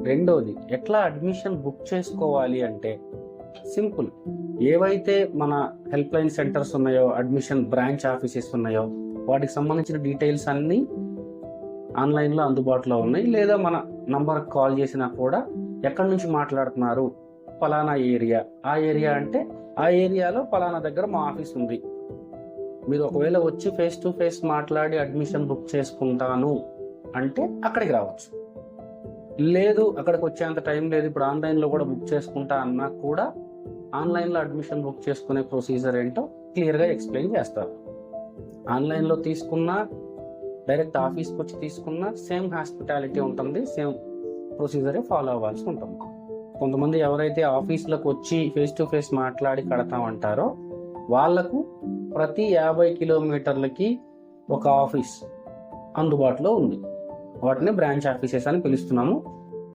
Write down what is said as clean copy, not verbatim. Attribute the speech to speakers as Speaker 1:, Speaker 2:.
Speaker 1: రెండోది, ఎట్లా admission book చేసుకోవాలి అంటే సింపుల్. ఏవైతే మన హెల్ప్ లైన్ సెంటర్స్ ఉన్నాయో, అడ్మిషన్ బ్రాంచ్ ఆఫీసెస్ ఉన్నాయో, వాటికి సంబంధించిన డీటెయిల్స్ అన్నీ ఆన్లైన్లో అందుబాటులో ఉన్నాయి. లేదా మన నంబర్కి కాల్ చేసినా కూడా ఎక్కడి నుంచి మాట్లాడుతున్నారు, ఫలానా ఏరియా, ఆ ఏరియా అంటే ఆ ఏరియాలో ఫలానా దగ్గర మా ఆఫీస్ ఉంది, మీరు ఒకవేళ వచ్చి ఫేస్ టు ఫేస్ మాట్లాడి అడ్మిషన్ బుక్ చేసుకుంటాను అంటే అక్కడికి రావచ్చు. లేదు అక్కడికి వచ్చేంత టైం లేదు, ఇప్పుడు ఆన్లైన్లో కూడా బుక్ చేసుకుంటా అన్నా కూడా ఆన్లైన్లో అడ్మిషన్ బుక్ చేసుకునే ప్రొసీజర్ ఏంటో క్లియర్గా ఎక్స్ప్లెయిన్ చేస్తారు. ఆన్లైన్లో తీసుకున్నా, డైరెక్ట్ ఆఫీస్కి వచ్చి తీసుకున్నా సేమ్ హాస్పిటాలిటీ ఉంటుంది, సేమ్ ప్రొసీజరే ఫాలో అవ్వాల్సి ఉంటుంది. కొంతమంది ఎవరైతే ఆఫీస్లోకి వచ్చి ఫేస్ టు ఫేస్ మాట్లాడి కడతామంటారో వాళ్లకు ప్రతి 50 కిలోమీటర్లకి ఒక ఆఫీస్ అందుబాటులో ఉంది. వాటిని బ్రాంచ్ ఆఫీసెస్ అని పిలుస్తున్నాము.